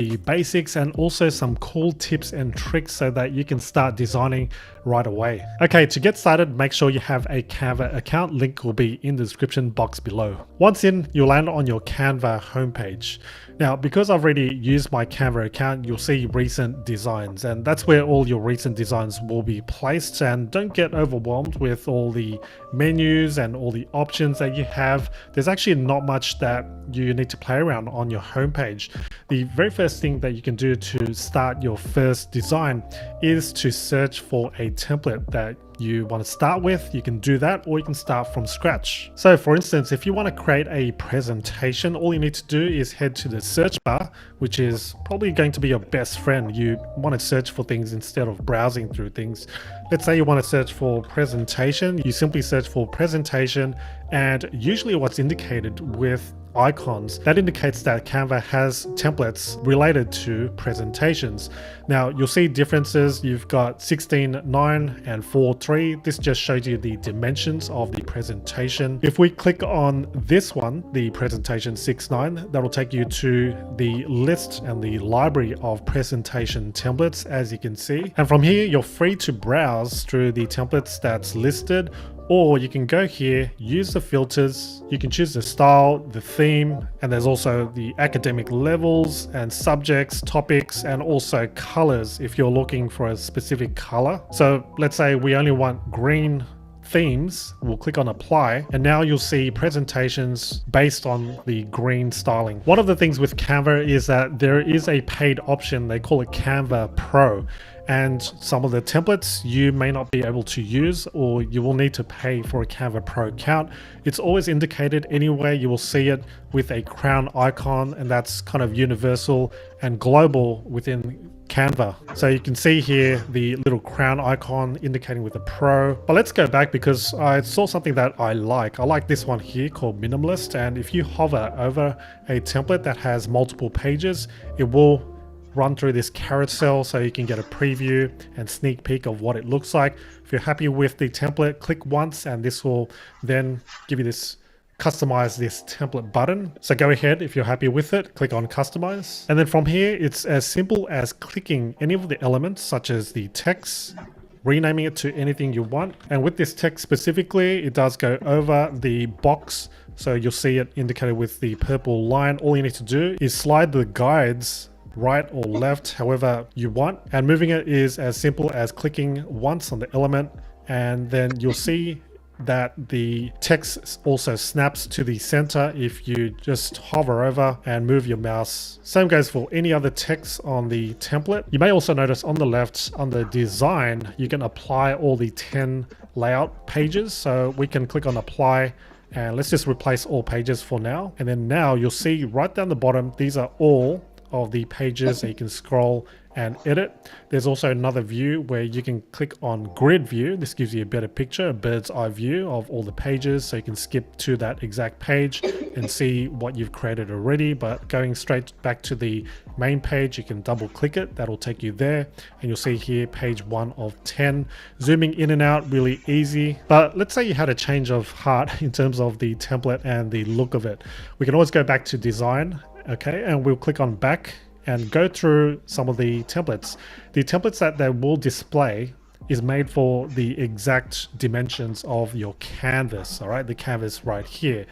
the basics and also some cool tips and tricks so that you can start designing right away. Okay, to get started, make sure you have a Canva account. Link will be in the description box below. Once in, you'll land on your Canva homepage. Now, because I've already used my Canva account, you'll see recent designs, and that's where all your recent designs will be placed. And don't get overwhelmed with all the menus and all the options that you have. There's actually not much that you need to play around on your homepage. The very first thing that you can do to start your first design is to search for a template that you want to start with. You can do that, or you can start from scratch. So for instance, if you want to create a presentation, all you need to do is head to the search bar, which is probably going to be your best friend. You want to search for things instead of browsing through things. Let's say you want to search for presentation. You simply search for presentation, and usually what's indicated with icons, that indicates that Canva has templates related to presentations. Now you'll see differences. You've got 16:9 and 4:3. This just shows you the dimensions of the presentation. If we click on this one, the presentation 6:9, that will take you to the list and the library of presentation templates, as you can see. And from here, you're free to browse through the templates that's listed, or you can go here, use the filters, you can choose the style, the theme, and there's also the academic levels and subjects, topics, and also colors if you're looking for a specific color. So let's say we only want green themes. We'll click on apply, and now you'll see presentations based on the green styling. One of the things with Canva is that there is a paid option. They call it Canva Pro. And some of the templates you may not be able to use, or you will need to pay for a Canva Pro account. It's always indicated anyway. You will see it with a crown icon, and that's kind of universal and global within Canva. So you can see here the little crown icon indicating with a Pro. But let's go back, because I saw something that I like. I like this one here called Minimalist. And if you hover over a template that has multiple pages, it will run through this carousel so you can get a preview and sneak peek of what it looks like. If you're happy with the template, click once, and this will then give you this customize this template button. So go ahead, if you're happy with it, click on customize. And then from here, it's as simple as clicking any of the elements, such as the text, renaming it to anything you want. And with this text specifically, it does go over the box. So you'll see it indicated with the purple line. All you need to do is slide the guides right or left, however you want. And moving it is as simple as clicking once on the element, and then you'll see that the text also snaps to the center if you just hover over and move your mouse. Same goes for any other text on the template. You may also notice on the left, under design, you can apply all the 10 layout pages. So we can click on apply, and let's just replace all pages for now. And then now you'll see right down the bottom, these are all of the pages that you can scroll and edit. There's also another view where you can click on grid view. This gives you a better picture, a bird's eye view of all the pages, so you can skip to that exact page and see what you've created already. But going straight back to the main page, you can double click it, that'll take you there, and you'll see here page 1 of 10. Zooming in and out, really easy. But let's say you had a change of heart in terms of the template and the look of it. We can always go back to design. Okay, and we'll click on back and go through some of the templates. The templates that they will display is made for the exact dimensions of your canvas, all right, the canvas right here.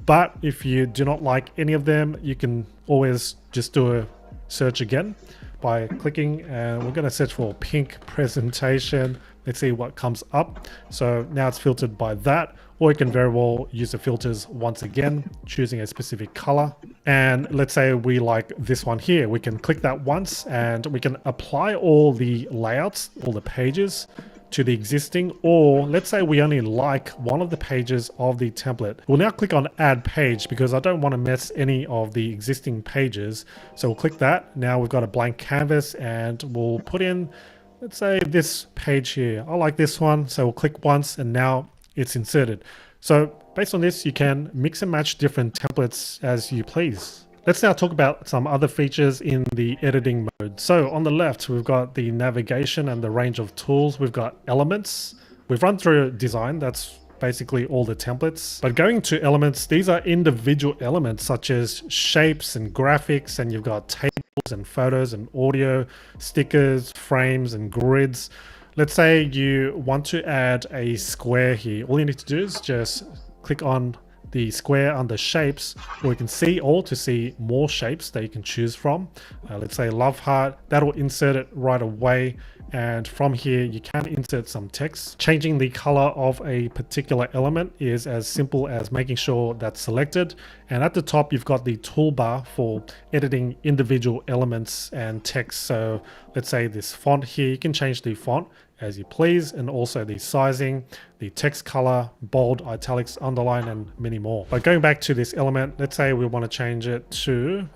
But if you do not like any of them, you can always just do a search again by clicking, and we're going to search for pink presentation. Let's see what comes up. So now it's filtered by that, or you can very well use the filters once again, choosing a specific color. And let's say we like this one here. We can click that once, and we can apply all the layouts, all the pages to the existing, or let's say we only like one of the pages of the template. We'll now click on add page, because I don't want to mess any of the existing pages. So we'll click that. Now we've got a blank canvas, and we'll put in, let's say, this page here. I like this one, so we'll click once, and now it's inserted. So based on this, you can mix and match different templates as you please. Let's now talk about some other features in the editing mode. So on the left, we've got the navigation and the range of tools. We've got elements. We've run through design. That's basically all the templates. But going to elements, these are individual elements such as shapes and graphics, and you've got tables and photos and audio, stickers, frames and grids. Let's say you want to add a square here. All you need to do is just click on the square under shapes, or you can see all to see more shapes that you can choose from. Let's say love heart, that'll insert it right away. And from here you can insert some text. Changing the color of a particular element is as simple as making sure that's selected, and at the top you've got the toolbar for editing individual elements and text. So let's say this font here, you can change the font as you please, and also the sizing, the text color, bold, italics, underline, and many more. But going back to this element, let's say we want to change it to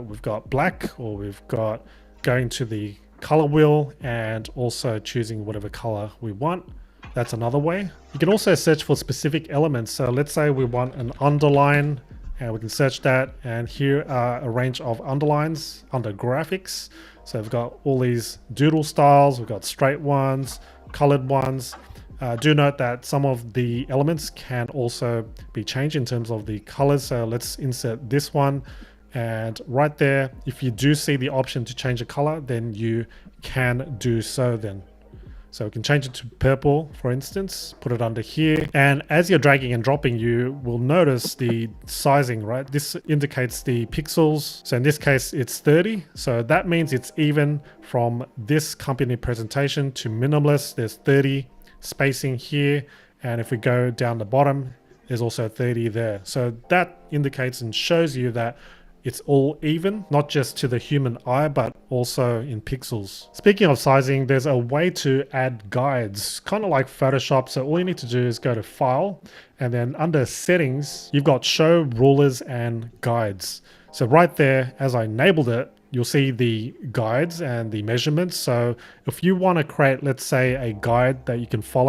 we've got black, or we've got going to the color wheel and also choosing whatever color we want. That's another way. You can also search for specific elements. So let's say we want an underline, and we can search that, and here are a range of underlines under graphics. So we've got all these doodle styles, we've got straight ones, colored ones. Do note that some of the elements can also be changed in terms of the colors. So let's insert this one, and right there, if you do see the option to change the color, then you can do so then. So we can change it to purple, for instance, put it under here. And as you're dragging and dropping, you will notice the sizing, right? This indicates the pixels. So in this case, it's 30. So that means it's even from this company presentation to minimalist. There's 30 spacing here. And if we go down the bottom, there's also 30 there. So that indicates and shows you that it's all even, not just to the human eye, but also in pixels. Speaking of sizing, there's a way to add guides, kind of like Photoshop. So all you need to do is go to File, and then under Settings, you've got Show Rulers and Guides. So right there, as I enabled it, you'll see the guides and the measurements. So if you want to create, let's say, a guide that you can follow